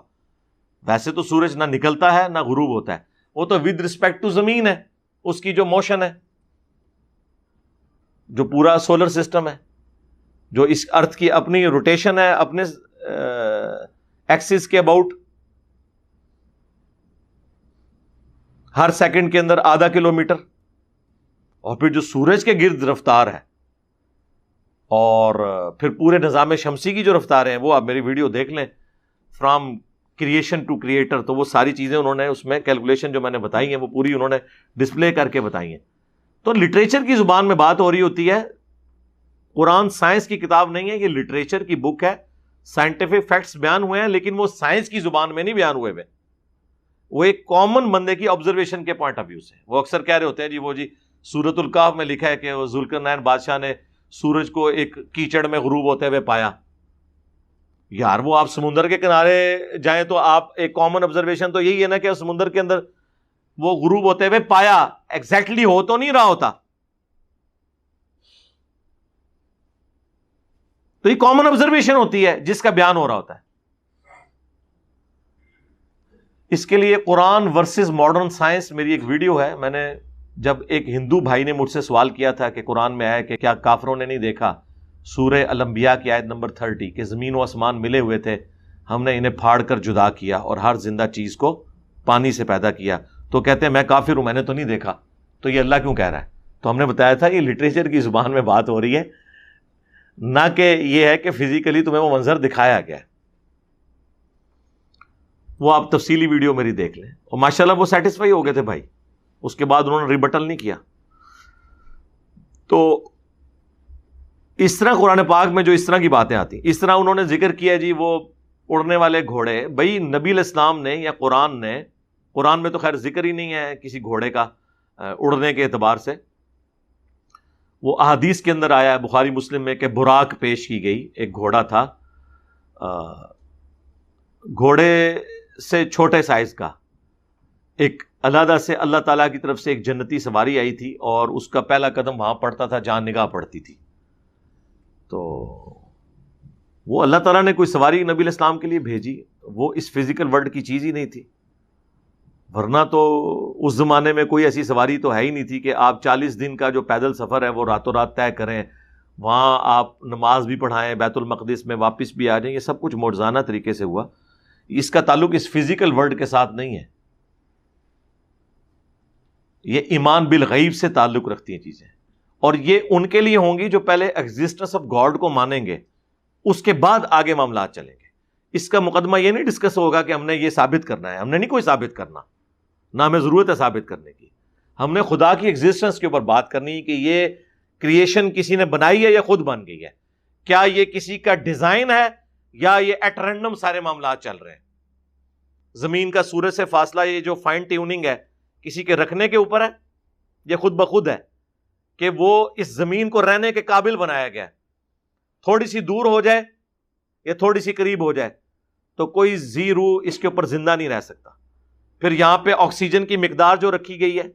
ویسے تو سورج نہ نکلتا ہے نہ غروب ہوتا ہے، وہ تو ود رسپیکٹ ٹو زمین ہے، اس کی جو موشن ہے، جو پورا سولر سسٹم ہے، جو اس ارتھ کی اپنی روٹیشن ہے اپنے ایکسس کے اباؤٹ ہر سیکنڈ کے اندر آدھا کلومیٹر. اور پھر جو سورج کے گرد رفتار ہے اور پھر پورے نظام شمسی کی جو رفتاریں ہیں وہ آپ میری ویڈیو دیکھ لیں فرام کریشن ٹو کریٹر، تو وہ ساری چیزیں انہوں نے اس میں کیلکولیشن جو میں نے بتائی ہیں وہ پوری انہوں نے ڈسپلے کر کے بتائی ہیں. تو لٹریچر کی زبان میں بات ہو رہی ہوتی ہے. قرآن سائنس کی کتاب نہیں ہے، یہ لٹریچر کی بک ہے. سائنٹیفک فیکٹس بیان ہوئے ہیں لیکن وہ سائنس کی زبان میں نہیں بیان ہوئے، وہ ایک کامن بندے کی آبزرویشن کے پوائنٹ آف ویو سے. وہ اکثر کہہ رہے ہوتے ہیں جی سورۃ الکہف میں لکھا ہے کہ وہ ذوالقرنین بادشاہ نے سورج کو ایک کیچڑ میں غروب ہوتے ہوئے پایا. یار وہ آپ سمندر کے کنارے جائیں تو آپ ایک کامن آبزرویشن تو یہی ہے نا کہ سمندر کے اندر وہ غروب ہوتے ہوئے پایا، ایگزیکٹلی ہو تو نہیں رہا ہوتا. تو یہ کامن آبزرویشن ہوتی ہے جس کا بیان ہو رہا ہوتا ہے. اس کے لیے قرآن ورسز ماڈرن سائنس میری ایک ویڈیو ہے. میں نے جب ایک ہندو بھائی نے مجھ سے سوال کیا تھا کہ قرآن میں آیا کہ کیا کافروں نے نہیں دیکھا سورہ الانبیاء کی آیت نمبر 30 کہ زمین و آسمان ملے ہوئے تھے، ہم نے انہیں پھاڑ کر جدا کیا اور ہر زندہ چیز کو پانی سے پیدا کیا. تو کہتے ہیں میں کافر ہوں، میں نے تو نہیں دیکھا، تو یہ اللہ کیوں کہہ رہا ہے؟ تو ہم نے بتایا تھا یہ لٹریچر کی زبان میں بات ہو رہی ہے، نہ کہ یہ ہے کہ فزیکلی تمہیں وہ منظر دکھایا گیا. وہ آپ تفصیلی ویڈیو میری دیکھ لیں. اور ماشاءاللہ وہ سیٹسفائی ہو گئے تھے بھائی، اس کے بعد انہوں نے ریبٹل نہیں کیا. تو اس طرح قرآن پاک میں جو اس طرح کی باتیں آتی، اس طرح انہوں نے ذکر کیا جی وہ اڑنے والے گھوڑے. بھائی نبی علیہ السلام نے یا قرآن میں تو خیر ذکر ہی نہیں ہے کسی گھوڑے کا اڑنے کے اعتبار سے. وہ احادیث کے اندر آیا ہے بخاری مسلم میں کہ براق پیش کی گئی، ایک گھوڑا تھا، گھوڑے سے چھوٹے سائز کا، ایک علیحدہ سے اللہ تعالیٰ کی طرف سے ایک جنتی سواری آئی تھی اور اس کا پہلا قدم وہاں پڑتا تھا جہاں نگاہ پڑتی تھی. تو وہ اللہ تعالیٰ نے کوئی سواری نبی علیہ السلام کے لیے بھیجی، وہ اس فزیکل ورلڈ کی چیز ہی نہیں تھی. ورنہ تو اس زمانے میں کوئی ایسی سواری تو ہے ہی نہیں تھی کہ آپ 40 دن کا جو پیدل سفر ہے وہ راتوں رات طے کریں، وہاں آپ نماز بھی پڑھائیں، بیت المقدس میں واپس بھی آ جائیں. یہ سب کچھ معجزانہ طریقے سے ہوا. اس کا تعلق اس فزیکل ورلڈ کے ساتھ نہیں ہے. یہ ایمان بالغیب سے تعلق رکھتی ہیں چیزیں، اور یہ ان کے لیے ہوں گی جو پہلے ایگزسٹنس آف گاڈ کو مانیں گے، اس کے بعد آگے معاملات چلیں گے. اس کا مقدمہ یہ نہیں ڈسکس ہوگا کہ ہم نے یہ ثابت کرنا ہے. ہم نے نہیں کوئی ثابت کرنا، نہ ہمیں ضرورت ہے ثابت کرنے کی. ہم نے خدا کی ایگزسٹنس کے اوپر بات کرنی ہے کہ یہ کریشن کسی نے بنائی ہے یا خود بن گئی ہے. کیا یہ کسی کا ڈیزائن ہے یا یہ ایٹ رینڈم سارے معاملات چل رہے ہیں؟ زمین کا سورج سے فاصلہ، یہ جو فائن ٹیوننگ ہے کسی کے رکھنے کے اوپر ہے، یہ خود بخود ہے کہ وہ اس زمین کو رہنے کے قابل بنایا گیا. تھوڑی سی دور ہو جائے یا تھوڑی سی قریب ہو جائے تو کوئی زی روح اس کے اوپر زندہ نہیں رہ سکتا. پھر یہاں پہ آکسیجن کی مقدار جو رکھی گئی ہے،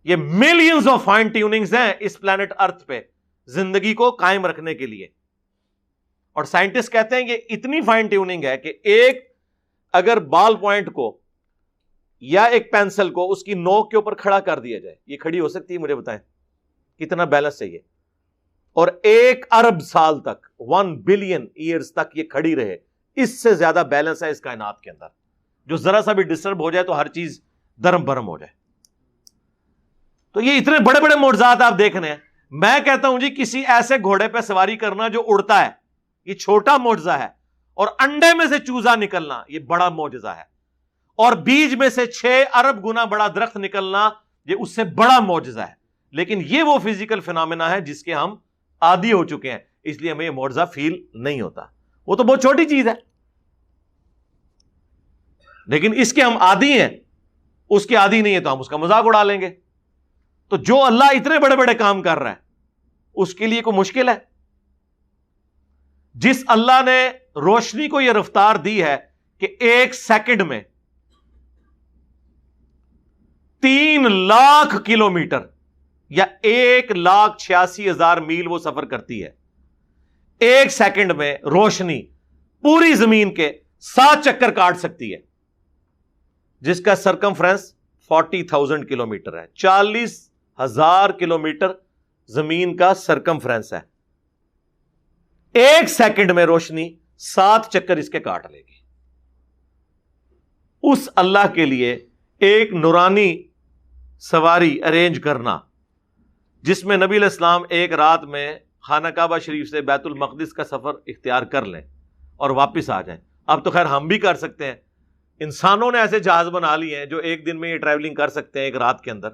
یہ ملینز آف فائن ٹیوننگز ہیں اس پلانٹ ارتھ پہ زندگی کو قائم رکھنے کے لیے. اور سائنٹسٹ کہتے ہیں کہ اتنی فائن ٹیوننگ ہے کہ ایک اگر بال پوائنٹ کو یا ایک پینسل کو اس کی نوک کے اوپر کھڑا کر دیا جائے، یہ کھڑی ہو سکتی ہے؟ مجھے بتائیں کتنا بیلنس چاہیے. اور 1 ارب سال تک 1 بلین ایئرز تک یہ کھڑی رہے، اس سے زیادہ بیلنس ہے اس کائنات کے اندر. جو ذرا سا بھی ڈسٹرب ہو جائے تو ہر چیز درم برم ہو جائے. تو یہ اتنے بڑے بڑے معجزات آپ دیکھنے ہیں. میں کہتا ہوں جی کسی ایسے گھوڑے پہ سواری کرنا جو اڑتا ہے، یہ چھوٹا معجزہ ہے. اور انڈے میں سے چوزا نکلنا یہ بڑا معجزہ ہے. اور بیج میں سے 6 ارب گنا بڑا درخت نکلنا یہ اس سے بڑا معجزہ ہے. لیکن یہ وہ فزیکل فینامنا ہے جس کے ہم عادی ہو چکے ہیں، اس لیے ہمیں یہ معجزہ فیل نہیں ہوتا. وہ تو بہت چھوٹی چیز ہے لیکن اس کے ہم عادی ہیں، اس کے عادی نہیں ہے تو ہم اس کا مذاق اڑا لیں گے. تو جو اللہ اتنے بڑے بڑے کام کر رہا ہے اس کے لیے کوئی مشکل ہے؟ جس اللہ نے روشنی کو یہ رفتار دی ہے کہ 1 سیکنڈ میں 3 لاکھ کلومیٹر یا 1,86,000 میل وہ سفر کرتی ہے. 1 سیکنڈ میں روشنی پوری زمین کے 7 چکر کاٹ سکتی ہے، جس کا سرکمفرنس 40,000 کلومیٹر ہے. 40,000 کلومیٹر زمین کا سرکمفرنس ہے. 1 سیکنڈ میں روشنی 7 چکر اس کے کاٹ لے گی. اس اللہ کے لیے ایک نورانی سواری ارینج کرنا جس میں نبی علیہ السلام ایک رات میں خانہ کعبہ شریف سے بیت المقدس کا سفر اختیار کر لیں اور واپس آ جائیں. اب تو خیر ہم بھی کر سکتے ہیں، انسانوں نے ایسے جہاز بنا لیے ہیں جو ایک دن میں یہ ٹریولنگ کر سکتے ہیں ایک رات کے اندر،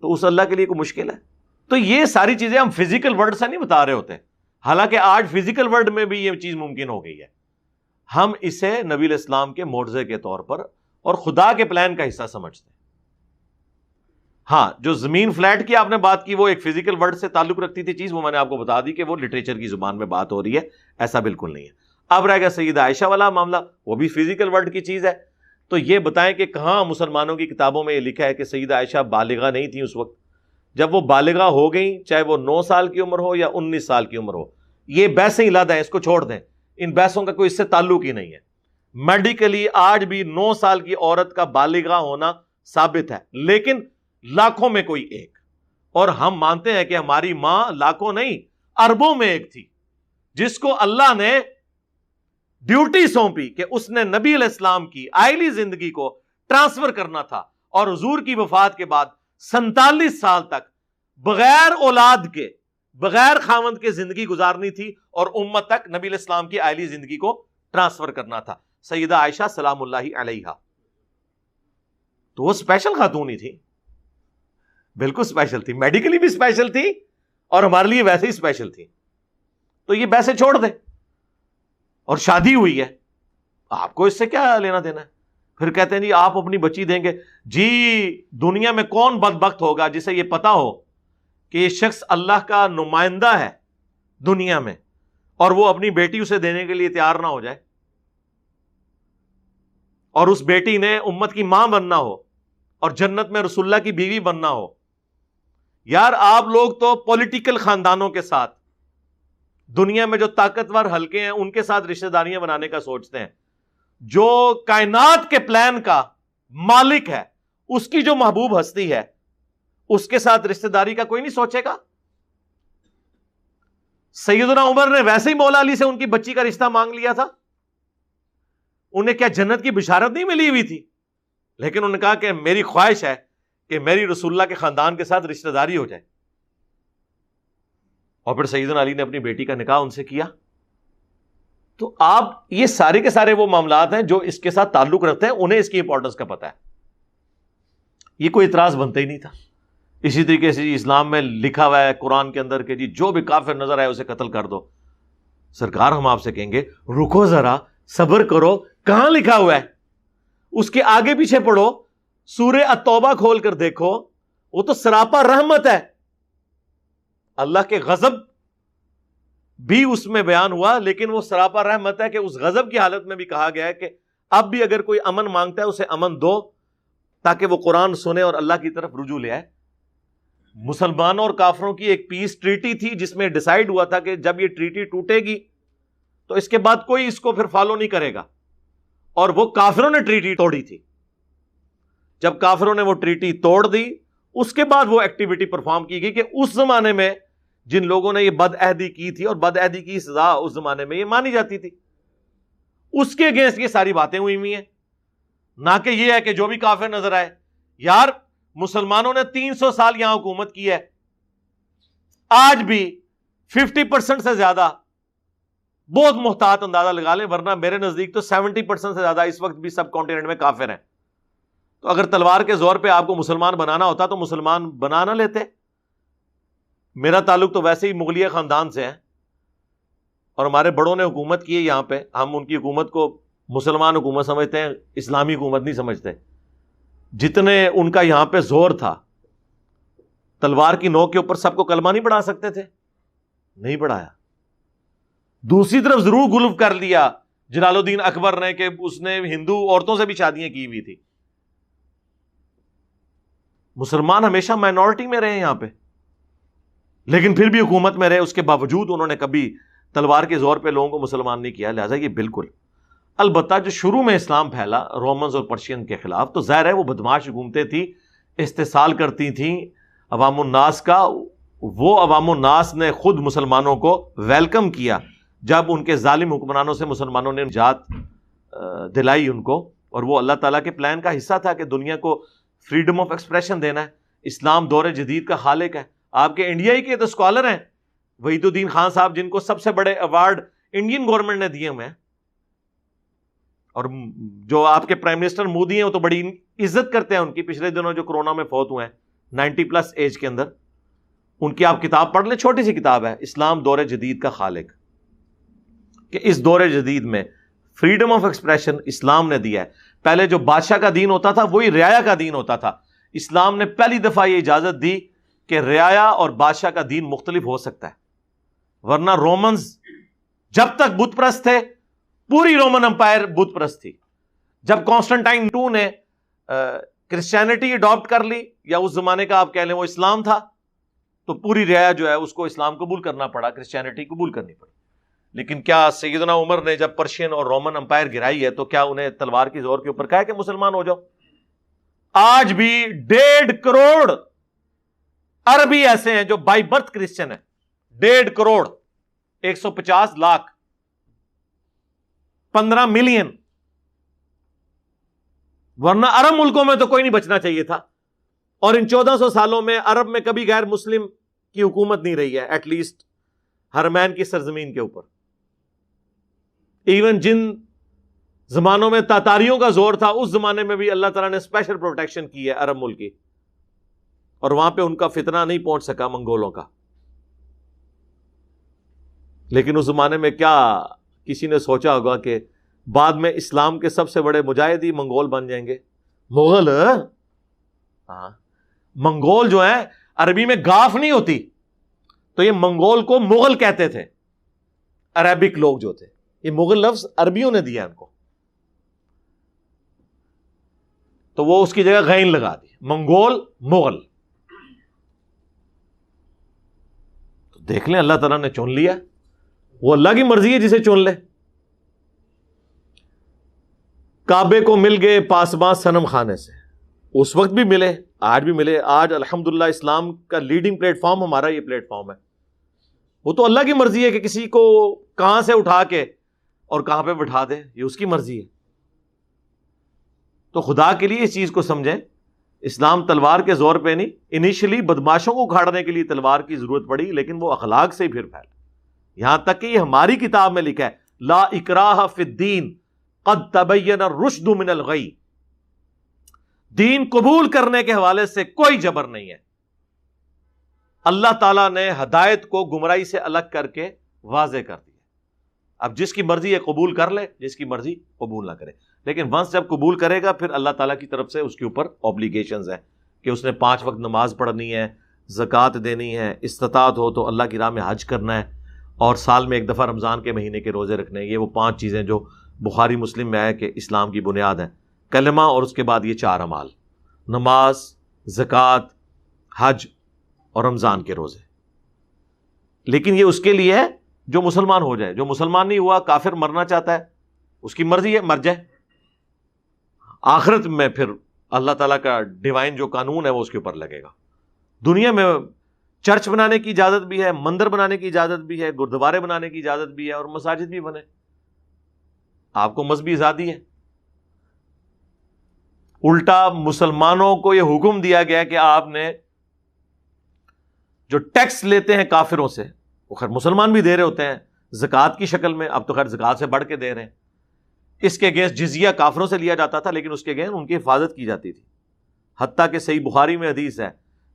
تو اس اللہ کے لیے کوئی مشکل ہے؟ تو یہ ساری چیزیں ہم فزیکل ورلڈ سے نہیں بتا رہے ہوتے، حالانکہ آج فزیکل ورلڈ میں بھی یہ چیز ممکن ہو گئی ہے، ہم اسے نبی علیہ السلام کے معجزے کے طور پر اور خدا کے پلان کا حصہ سمجھتے ہیں۔ ہاں، جو زمین فلیٹ کی آپ نے بات کی وہ ایک فزیکل ورلڈ سے تعلق رکھتی تھی چیز، وہ میں نے آپ کو بتا دی کہ وہ لٹریچر کی زبان میں بات ہو رہی ہے، ایسا بالکل نہیں ہے۔ اب رہ گیا سیدہ عائشہ والا معاملہ، وہ بھی فزیکل ورلڈ کی چیز ہے، تو یہ بتائیں کہ کہاں مسلمانوں کی کتابوں میں یہ لکھا ہے کہ سیدہ عائشہ بالغہ نہیں تھی اس وقت؟ جب وہ بالغہ ہو گئیں، چاہے وہ 9 سال کی عمر ہو یا 19 سال کی عمر ہو، یہ بحثیں علیحدہ ہیں، اس کو چھوڑ دیں، ان بحثوں کا کوئی اس سے تعلق ہی نہیں ہے۔ میڈیکلی آج بھی 9 سال کی عورت کا بالغہ ہونا ثابت ہے، لیکن لاکھوں میں کوئی ایک، اور ہم مانتے ہیں کہ ہماری ماں لاکھوں نہیں اربوں میں ایک تھی، جس کو اللہ نے ڈیوٹی سونپی کہ اس نے نبی علیہ السلام کی آئلی زندگی کو ٹرانسفر کرنا تھا، اور حضور کی وفات کے بعد 47 سال تک بغیر اولاد کے، بغیر خاوند کے زندگی گزارنی تھی، اور امت تک نبی علیہ السلام کی آئلی زندگی کو ٹرانسفر کرنا تھا۔ سیدہ عائشہ سلام اللہ علیہا، تو وہ اسپیشل خاتون ہی تھی، بالکل اسپیشل تھی، میڈیکلی بھی اسپیشل تھی اور ہمارے لیے ویسے ہی اسپیشل تھی۔ تو یہ ویسے چھوڑ دیں، اور شادی ہوئی ہے، آپ کو اس سے کیا لینا دینا ہے؟ پھر کہتے ہیں جی آپ اپنی بچی دیں گے، جی دنیا میں کون بدبخت ہوگا جسے یہ پتا ہو کہ یہ شخص اللہ کا نمائندہ ہے دنیا میں، اور وہ اپنی بیٹی اسے دینے کے لیے تیار نہ ہو جائے، اور اس بیٹی نے امت کی ماں بننا ہو اور جنت میں رسول اللہ کی بیوی بننا ہو۔ یار آپ لوگ تو پولیٹیکل خاندانوں کے ساتھ، دنیا میں جو طاقتور حلقے ہیں ان کے ساتھ رشتہ داریاں بنانے کا سوچتے ہیں، جو کائنات کے پلان کا مالک ہے، اس کی جو محبوب ہستی ہے، اس کے ساتھ رشتہ داری کا کوئی نہیں سوچے گا۔ سیدنا عمر نے ویسے ہی مولا علی سے ان کی بچی کا رشتہ مانگ لیا تھا، انہیں کیا جنت کی بشارت نہیں ملی ہوئی تھی؟ لیکن انہوں نے کہا کہ میری خواہش ہے کہ میری رسول اللہ کے خاندان کے ساتھ رشتہ داری ہو جائے، اور پھر سیدنا علی نے اپنی بیٹی کا نکاح ان سے کیا۔ تو آپ یہ سارے کے سارے وہ معاملات ہیں جو اس کے ساتھ تعلق رکھتے ہیں، انہیں اس کی امپورٹنس کا پتہ ہے، یہ کوئی اعتراض بنتا ہی نہیں تھا۔ اسی طریقے سے اسلام میں لکھا ہوا ہے قرآن کے اندر کہ جی جو بھی کافر نظر آئے اسے قتل کر دو۔ سرکار ہم آپ سے کہیں گے رکو ذرا، صبر کرو، کہاں لکھا ہوا ہے؟ اس کے آگے پیچھے پڑھو، سورہ التوبہ کھول کر دیکھو، وہ تو سراپا رحمت ہے، اللہ کے غضب بھی اس میں بیان ہوا، لیکن وہ سراپا رحمت ہے کہ اس غضب کی حالت میں بھی کہا گیا ہے کہ اب بھی اگر کوئی امن مانگتا ہے اسے امن دو، تاکہ وہ قرآن سنے اور اللہ کی طرف رجوع لے آئے۔ مسلمانوں اور کافروں کی ایک پیس ٹریٹی تھی جس میں ڈیسائیڈ ہوا تھا کہ جب یہ ٹریٹی ٹوٹے گی تو اس کے بعد کوئی اس کو پھر فالو نہیں کرے گا، اور وہ کافروں نے ٹریٹی توڑی تھی۔ جب کافروں نے وہ ٹریٹی توڑ دی، اس کے بعد وہ ایکٹیویٹی پرفارم کی گئی کہ اس زمانے میں جن لوگوں نے یہ بد عہدی کی تھی، اور بد عہدی کی سزا اس زمانے میں یہ مانی جاتی تھی، اس کے اگینسٹ یہ ساری باتیں ہوئی ہوئی ہیں، نہ کہ یہ ہے کہ جو بھی کافر نظر آئے۔ یار مسلمانوں نے 300 سال یہاں حکومت کی ہے، آج بھی 50% سے زیادہ، بہت محتاط اندازہ لگا لیں، ورنہ میرے نزدیک تو 70% سے زیادہ اس وقت بھی سب کانٹیننٹ میں کافر ہیں۔ تو اگر تلوار کے زور پہ آپ کو مسلمان بنانا ہوتا تو مسلمان بنا نہ لیتے۔ میرا تعلق تو ویسے ہی مغلیہ خاندان سے ہے، اور ہمارے بڑوں نے حکومت کی ہے یہاں پہ، ہم ان کی حکومت کو مسلمان حکومت سمجھتے ہیں، اسلامی حکومت نہیں سمجھتے۔ جتنے ان کا یہاں پہ زور تھا، تلوار کی نوک کے اوپر سب کو کلمہ نہیں پڑھا سکتے تھے، نہیں پڑھایا۔ دوسری طرف ضرور غلو کر لیا جلال الدین اکبر نے کہ اس نے ہندو عورتوں سے بھی شادیاں کی ہوئی تھی۔ مسلمان ہمیشہ مائنورٹی میں رہے یہاں پہ، لیکن پھر بھی حکومت میں رہے، اس کے باوجود انہوں نے کبھی تلوار کے زور پہ لوگوں کو مسلمان نہیں کیا۔ لہٰذا یہ بالکل، البتہ جو شروع میں اسلام پھیلا رومنز اور پرشین کے خلاف، تو ظاہر ہے وہ بدماش حکومتیں تھیں، استحصال کرتی تھیں عوام الناس کا۔ وہ عوام الناس نے خود مسلمانوں کو ویلکم کیا جب ان کے ظالم حکمرانوں سے مسلمانوں نے نجات دلائی ان کو، اور وہ اللہ تعالیٰ کے پلان کا حصہ تھا کہ دنیا کو فریڈم آف ایکسپریشن دینا ہے۔ اسلام دور جدید کا خالق ہے۔ آپ کے انڈیا ہی کے تو اسکالر ہیں وحید الدین خان صاحب، جن کو سب سے بڑے ایوارڈ انڈین گورنمنٹ نے دیے ہوئے ہیں. اور جو آپ کے پرائم منسٹر مودی ہیں وہ تو بڑی عزت کرتے ہیں ان کی. پچھلے دنوں جو کورونا میں فوت ہوئے ہیں 90+ ایج کے اندر, ان کی آپ کتاب پڑھ لیں, چھوٹی سی کتاب ہے, اسلام دور جدید کا خالق, کہ اس دور جدید میں فریڈم آف ایکسپریشن اسلام نے دیا ہے. پہلے جو بادشاہ کا دین ہوتا تھا وہی رعایا کا دین ہوتا تھا. اسلام نے پہلی دفعہ یہ اجازت دی کہ رعایا اور بادشاہ کا دین مختلف ہو سکتا ہے, ورنہ رومنز جب تک بت پرست تھے پوری رومن امپائر بت پرست تھی. جب کانسٹنٹائن 2 نے کرسچینٹی اڈاپٹ کر لی, یا اس زمانے کا آپ کہہ لیں وہ اسلام تھا, تو پوری رعایا جو ہے اس کو اسلام قبول کرنا پڑا, کرسچینٹی قبول کرنی پڑی. لیکن کیا سیدنا عمر نے جب پرشین اور رومن امپائر گرائی ہے تو کیا انہیں تلوار کی زور کے اوپر کہا کہ مسلمان ہو جاؤ؟ آج بھی 1.5 کروڑ عربی ایسے ہیں جو بائی برتھ کرسچن ہیں. 1.5 کروڑ, 150 لاکھ, 15 ملین. ورنہ عرب ملکوں میں تو کوئی نہیں بچنا چاہیے تھا. اور ان 1400 سالوں میں عرب میں کبھی غیر مسلم کی حکومت نہیں رہی ہے, ایٹ لیسٹ حرمین کی سرزمین کے اوپر. ایون جن زمانوں میں تاتاریوں کا زور تھا اس زمانے میں بھی اللہ تعالیٰ نے اسپیشل پروٹیکشن کی ہے عرب ملک کی, اور وہاں پہ ان کا فتنہ نہیں پہنچ سکا منگولوں کا. لیکن اس زمانے میں کیا کسی نے سوچا ہوگا کہ بعد میں اسلام کے سب سے بڑے مجاہد ہی منگول بن جائیں گے؟ مغل, ہاں, منگول جو ہیں عربی میں گاف نہیں ہوتی, تو یہ منگول کو مغل کہتے تھے عربک لوگ جو تھے. یہ مغل لفظ عربیوں نے دیا ان کو, تو وہ اس کی جگہ غین لگا دی, منگول مغل. تو دیکھ لیں اللہ تعالیٰ نے چن لیا, وہ اللہ کی مرضی ہے جسے چن لے. کعبے کو مل گئے پاسباں صنم خانے سے, اس وقت بھی ملے, آج بھی ملے. آج الحمدللہ اسلام کا لیڈنگ پلیٹ فارم ہمارا یہ پلیٹ فارم ہے. وہ تو اللہ کی مرضی ہے کہ کسی کو کہاں سے اٹھا کے اور کہاں پہ بٹھا دے, یہ اس کی مرضی ہے. تو خدا کے لیے اس چیز کو سمجھیں, اسلام تلوار کے زور پہ نہیں. انیشلی بدماشوں کو اکھاڑنے کے لیے تلوار کی ضرورت پڑی, لیکن وہ اخلاق سے ہی پھر پھیلا. یہاں تک کہ یہ ہماری کتاب میں لکھا ہے, لا اکراہ فی الدین قد تبین الرشد من الغی. دین قبول کرنے کے حوالے سے کوئی جبر نہیں ہے. اللہ تعالیٰ نے ہدایت کو گمراہی سے الگ کر کے واضح کر دیا. اب جس کی مرضی ہے قبول کر لے, جس کی مرضی قبول نہ کرے. لیکن ونس جب قبول کرے گا پھر اللہ تعالیٰ کی طرف سے اس کے اوپر اوبلیگیشنز ہیں کہ اس نے 5 وقت نماز پڑھنی ہے, زکوٰۃ دینی ہے, استطاعت ہو تو اللہ کی راہ میں حج کرنا ہے, اور سال میں 1 دفعہ رمضان کے مہینے کے روزے رکھنے ہیں. یہ وہ 5 چیزیں جو بخاری مسلم میں ہے کہ اسلام کی بنیاد ہے. کلمہ اور اس کے بعد یہ 4 اعمال, نماز, زکوٰۃ, حج اور رمضان کے روزے. لیکن یہ اس کے لیے ہے جو مسلمان ہو جائے. جو مسلمان نہیں ہوا, کافر مرنا چاہتا ہے, اس کی مرضی ہے, مر جائے. آخرت میں پھر اللہ تعالیٰ کا ڈیوائن جو قانون ہے وہ اس کے اوپر لگے گا. دنیا میں چرچ بنانے کی اجازت بھی ہے, مندر بنانے کی اجازت بھی ہے, گردوارے بنانے کی اجازت بھی ہے, اور مساجد بھی بنے. آپ کو مذہبی آزادی ہے. الٹا مسلمانوں کو یہ حکم دیا گیا کہ آپ نے جو ٹیکس لیتے ہیں کافروں سے, وہ خیر مسلمان بھی دے رہے ہوتے ہیں زکوٰۃ کی شکل میں, اب تو خیر زکوٰۃ سے بڑھ کے دے رہے ہیں. اس کے اگینسٹ جزیہ کافروں سے لیا جاتا تھا, لیکن اس کے اگینسٹ ان کی حفاظت کی جاتی تھی. حتیٰ کہ صحیح بخاری میں حدیث ہے,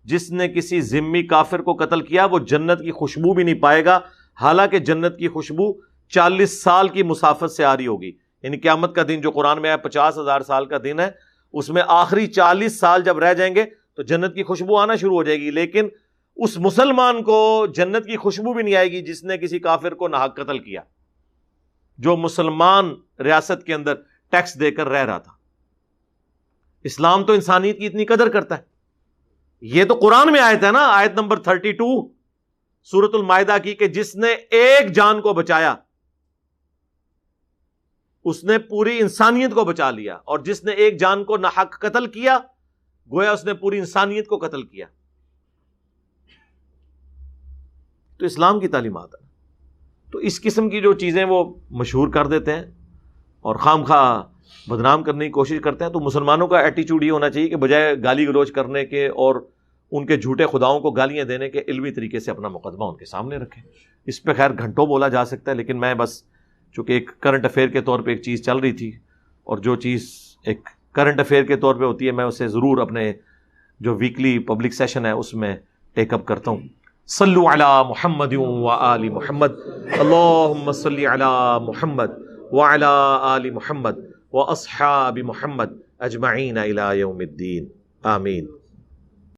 جس نے کسی ذمی کافر کو قتل کیا وہ جنت کی خوشبو بھی نہیں پائے گا, حالانکہ جنت کی خوشبو 40 سال کی مسافت سے آ رہی ہوگی. یعنی قیامت کا دن جو قرآن میں ہے 50,000 سال کا دن ہے, اس میں آخری 40 سال جب رہ جائیں گے تو جنت کی خوشبو آنا شروع ہو جائے گی. لیکن اس مسلمان کو جنت کی خوشبو بھی نہیں آئے گی جس نے کسی کافر کو ناحق قتل کیا, جو مسلمان ریاست کے اندر ٹیکس دے کر رہ رہا تھا. اسلام تو انسانیت کی اتنی قدر کرتا ہے. یہ تو قرآن میں آیت ہے نا, آیت نمبر 32 سورۃ المائدہ کی, کہ جس نے ایک جان کو بچایا اس نے پوری انسانیت کو بچا لیا, اور جس نے ایک جان کو ناحق قتل کیا گویا اس نے پوری انسانیت کو قتل کیا. تو اسلام کی تعلیمات ہے. تو اس قسم کی جو چیزیں وہ مشہور کر دیتے ہیں اور خام خواہ بدنام کرنے کی کوشش کرتے ہیں. تو مسلمانوں کا ایٹیچیوڈ یہ ہونا چاہیے کہ بجائے گالی گلوچ کرنے کے اور ان کے جھوٹے خداؤں کو گالیاں دینے کے علمی طریقے سے اپنا مقدمہ ان کے سامنے رکھیں. اس پہ خیر گھنٹوں بولا جا سکتا ہے، لیکن میں بس چونکہ ایک کرنٹ افیئر کے طور پہ ایک چیز چل رہی تھی، اور جو چیز ایک کرنٹ افیئر کے طور پہ ہوتی ہے میں اسے ضرور اپنے جو ویکلی پبلک سیشن ہے اس میں ٹیک اپ کرتا ہوں. صلو علی محمد و آل محمد، اللہم صلی علی محمد وعلی آل محمد و اصحاب محمد اجمعین الی یوم الدین، آمین.